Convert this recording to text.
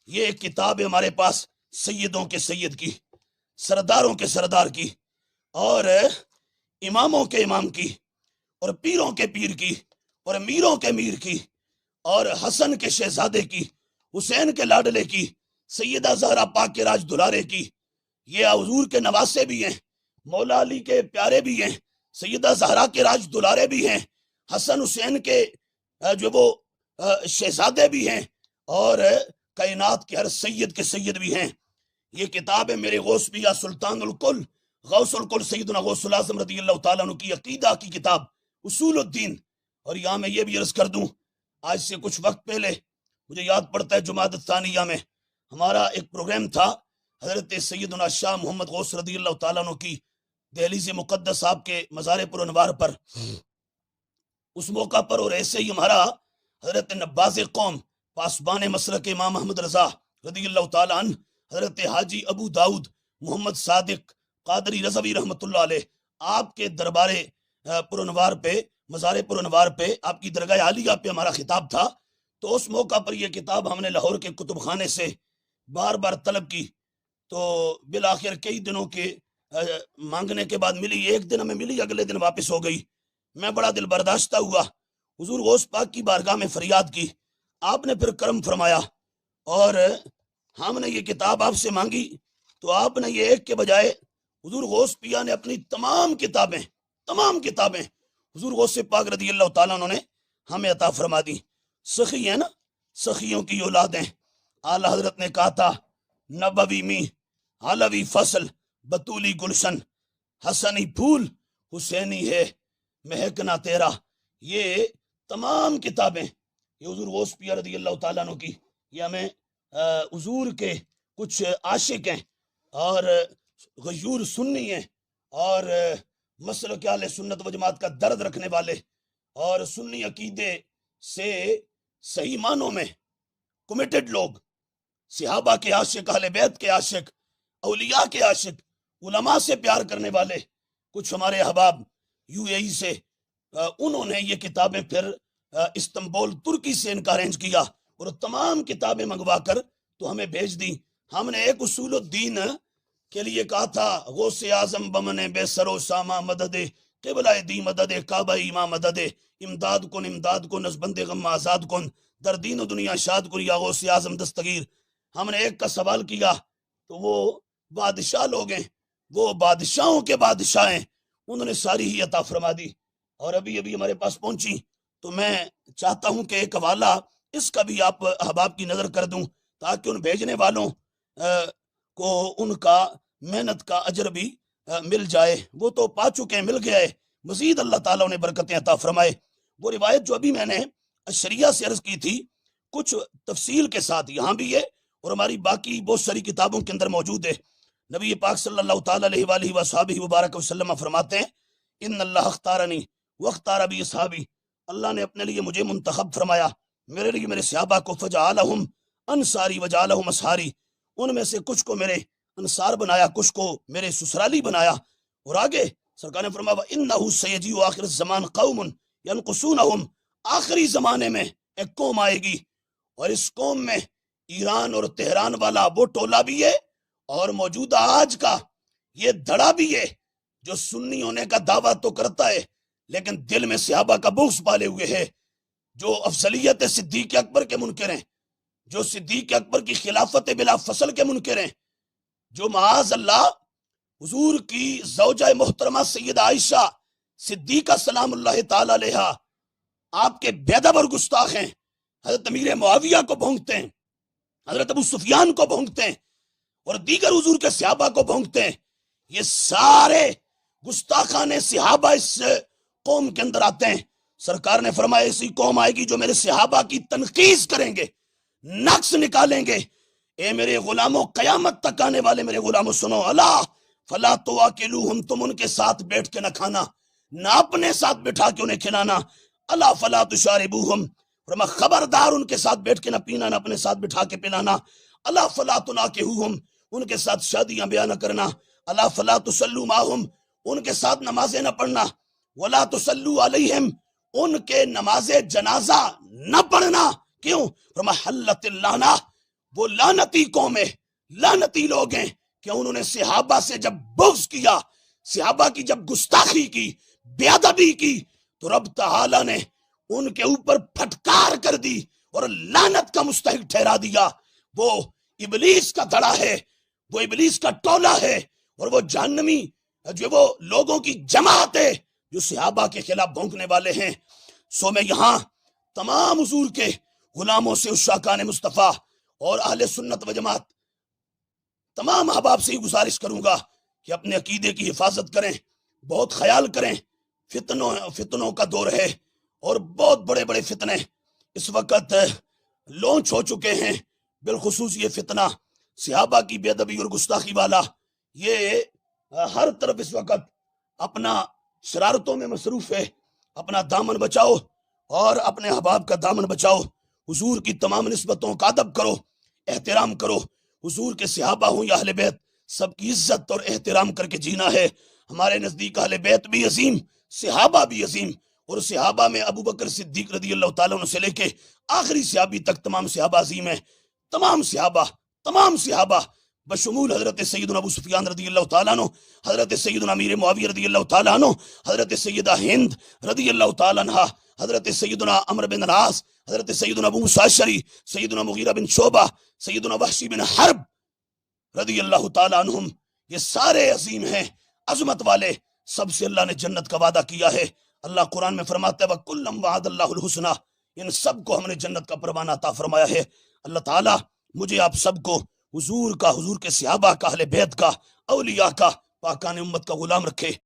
یہ ایک کتاب ہے ہمارے پاس سیدوں کے سید کی، سرداروں کے سردار کی، اور اماموں کے امام کی، اور پیروں کے پیر کی، اور میروں کے میر کی، اور حسن کے شہزادے کی، حسین کے لاڈلے کی، سیدہ زہرا پاک کے راج دلارے کی۔ یہ حضور کے نواسے بھی ہیں، مولا علی کے پیارے بھی ہیں، سیدہ زہرا کے راج دلارے بھی ہیں، حسن حسین کے جو وہ شہزادے بھی ہیں، اور کائنات کے ہر سید کے سید بھی ہیں۔ یہ کتاب ہے میرے غوث پیا سلطان الکل غوث الکل سیدنا غوث العظم رضی اللہ تعالیٰ عنہ کی عقیدہ کی کتاب اصول الدین۔ اور یہاں میں یہ بھی عرض کر دوں، آج سے کچھ وقت پہلے مجھے یاد پڑتا ہے جمادی الثانیہ میں ہمارا ایک پروگرام تھا حضرت سیدنا شاہ محمد غوث رضی اللہ تعالیٰ عنہ کی دہلیز مقدس آپ کے مزار پر انوار پر، اس موقع پر اور ایسے ہی ہمارا حضرت نباز قوم پاسبان مسلک امام احمد رضا رضی اللہ تعالیٰ عنہ حضرت حاجی ابو داؤد محمد صادق قادری رضوی رحمۃ اللہ علیہ آپ کے دربار پرانوار پہ مزار پرانوار پہ آپ کی درگاہ عالیہ پہ ہمارا خطاب تھا۔ تو اس موقع پر یہ کتاب ہم نے لاہور کے کتب خانے سے بار بار طلب کی، تو بالآخر کئی دنوں کے مانگنے کے بعد ملی، ایک دن ہمیں ملی، اگلے دن واپس ہو گئی۔ میں بڑا دل برداشتہ ہوا، حضور غوث پاک کی بارگاہ میں فریاد کی، آپ نے پھر کرم فرمایا اور ہم نے یہ کتاب آپ سے مانگی، تو آپ نے یہ ایک کے بجائے حضور غوث پیا نے اپنی تمام کتابیں حضور غوث پاک رضی اللہ تعالیٰ عنہ نے ہمیں عطا فرما دی۔ سخی ہے نا، سخیوں کی اولاد ہیں۔ اعلی حضرت نے کہا تھا نبوی می علوی فصل بطولی گلشن، حسنی پھول حسینی ہے مہکنا تیرا۔ یہ تمام کتابیں یہ حضور غوث پیا رضی اللہ تعالیٰ عنہ کی، یہ ہمیں حضور کے کچھ عاشق ہیں اور غیور سنی ہیں اور مسلک اہل سنت و جماعت کا درد رکھنے والے اور سنی عقیدے سے صحیح معنوں میں کمیٹڈ لوگ، صحابہ کے عاشق، اہل بیت کے عاشق، اولیاء کے عاشق، علماء سے پیار کرنے والے کچھ ہمارے احباب یو اے ای سے، انہوں نے یہ کتابیں پھر استنبول ترکی سے ان کا ارینج کیا اور تمام کتابیں منگوا کر تو ہمیں بھیج دی۔ ہم نے ایک اصول الدین کے لیے کہا تھا غوث اعظم بمن بے سرو ساما مدد قبلہ دی مدد کعبہ ایما مدد امداد کن نزبند غم آزاد کن در دین و دنیا شاد کن یا غوث اعظم دستگیر۔ ہم نے ایک کا سوال کیا تو وہ بادشاہ لوگ ہیں، وہ بادشاہوں کے بادشاہ ہیں، انہوں نے ساری ہی عطا فرما دی اور ابھی ہمارے پاس پہنچی۔ تو میں چاہتا ہوں کہ ایک حوالہ اس کا بھی آپ احباب کی نظر کر دوں تاکہ ان بھیجنے والوں کو ان کا محنت کا اجر بھی مل جائے۔ وہ تو پا چکے ہیں، مل گیا ہے، مزید اللہ تعالیٰ نے برکتیں عطا فرمائے۔ وہ روایت جو ابھی میں نے شریعہ سے عرض کی تھی کچھ تفصیل کے ساتھ یہاں بھی ہے اور ہماری باقی بہت ساری کتابوں کے اندر موجود ہے۔ نبی پاک صلی اللہ تعالیٰ علیہ وآلہ وصحبہ وبارک وسلم فرماتے ہیں ان اللہ اختارنی واختار بی اصحابی، اللہ نے اپنے لیے مجھے منتخب فرمایا، میرے لیے میرے صحابہ کو، فجعلہم انصاری وجعلہم اصحاری، ان میں سے کچھ کو میرے انصار بنایا، کچھ کو میرے سسرالی بنایا۔ اور آگے سرکار نے فرمایا وَإِنَّهُ سَيَجِيءُ آخر الزمان قوم ينقصونہم، آخری زمانے میں ایک قوم آئے گی اور اس قوم میں ایران اور تہران والا وہ ٹولہ بھی ہے اور موجودہ آج کا یہ دھڑا بھی ہے جو سنی ہونے کا دعویٰ تو کرتا ہے لیکن دل میں صحابہ کا بغض پالے ہوئے ہے، جو افضلیت صدیق اکبر کے منکر ہیں، جو صدیق اکبر کی خلافت بلا فصل کے منکر ہیں، جو معاذ اللہ حضور کی زوجہ محترمہ سیدہ عائشہ صدیقہ سلام اللہ تعالی علیہا آپ کے بیدب اور گستاخ ہیں، حضرت امیر معاویہ کو بھونکتے ہیں، حضرت ابو سفیان کو بھونکتے ہیں اور دیگر حضور کے صحابہ کو بھونکتے ہیں۔ یہ سارے گستاخان صحابہ اس قوم کے اندر آتے ہیں۔ سرکار نے فرمایا ایسی قوم آئے گی جو میرے صحابہ کی تنقیص کریں گے، نقص نکالیں گے۔ اے میرے غلاموں، قیامت تک آنے والے میرے غلاموں سنو، الا فلا تواکلوہم، تم ان کے ساتھ بیٹھ کے نہ کھانا، نہ اپنے ساتھ بٹھا کے انہیں کھلانا، الا فلا تشاربوہم، فرما خبردار ان کے ساتھ بیٹھ کے نہ پینا، نہ اپنے ساتھ بٹھا کے پلانا، الا فلا تناکحوہم، ان کے ساتھ شادیاں بیاہ نہ کرنا، الا فلا تصلوا معہم، ان کے ساتھ نمازیں نہ پڑھنا، ولا تصلوا علیہم، ان کے نماز جنازہ نہ پڑھنا۔ کیوں؟ فرما حلت اللعنہ، وہ لعنتی قوم ہے، لعنتی لوگ ہیں کہ انہوں نے صحابہ سے جب بغض کیا، صحابہ کی جب گستاخی کی، بے ادبی کی، تو رب تعالی نے ان کے اوپر پھٹکار کر دی اور لعنت کا مستحق ٹھہرا دیا۔ وہ ابلیس کا دڑا ہے، وہ ابلیس کا ٹولہ ہے، اور وہ جہنمی جو وہ لوگوں کی جماعت ہے جو صحابہ کے خلاف بھونکنے والے ہیں۔ سو میں یہاں تمام حضور کے غلاموں سے، عشاقان مصطفیٰ اور اہل سنت و جماعت تمام احباب سے ہی گزارش کروں گا کہ اپنے عقیدے کی حفاظت کریں، بہت خیال کریں۔ فتنوں کا دور ہے اور بہت بڑے بڑے فتنے اس وقت لانچ ہو چکے ہیں، بالخصوص یہ فتنہ صحابہ کی بے ادبی اور گستاخی والا، یہ ہر طرف اس وقت اپنا شرارتوں میں مصروف ہے۔ اپنا دامن بچاؤ اور اپنے احباب کا دامن بچاؤ، حضور کی تمام نسبتوں کا ادب کرو، احترام کرو۔ حضور کے صحابہ ہوں یا اہل بیت، سب کی عزت اور احترام کر کے جینا ہے۔ ہمارے نزدیک اہل بیت بھی عظیم، صحابہ بھی عظیم، اور صحابہ میں ابو بکر صدیق رضی اللہ تعالیٰ عنہ سے لے کے آخری صحابی تک تمام صحابہ عظیم ہیں۔ تمام صحابہ بشمول حضرت سیدنا ابو سفیان رضی اللہ تعالیٰ عنہ، حضرت سیدنا امیر معاویہ رضی اللہ تعالیٰ عنہ، حضرت سیدہ ہند رضی اللہ تعالیٰ عنہ، حضرت سیدنا عمرو بن العاص، حضرت سیدنا ابو موسیٰ اشعری، سیدنا مغیرہ بن شعبہ، سیدنا وحشی بن حرب رضی اللہ تعالیٰ عنہم، یہ سارے عظیم ہیں، عظمت والے۔ سب سے اللہ نے جنت کا وعدہ کیا ہے۔ اللہ قرآن میں فرماتا ہے وَكُلًّا وَعَدَ اللَّهُ الْحُسْنَى، ان سب کو ہم نے جنت کا پروانہ عطا فرمایا ہے۔ اللہ تعالیٰ مجھے آپ سب کو حضور کا، حضور کے صحابہ کا، اہل بیت کا، اولیاء کا، پاکان امت کا غلام رکھے۔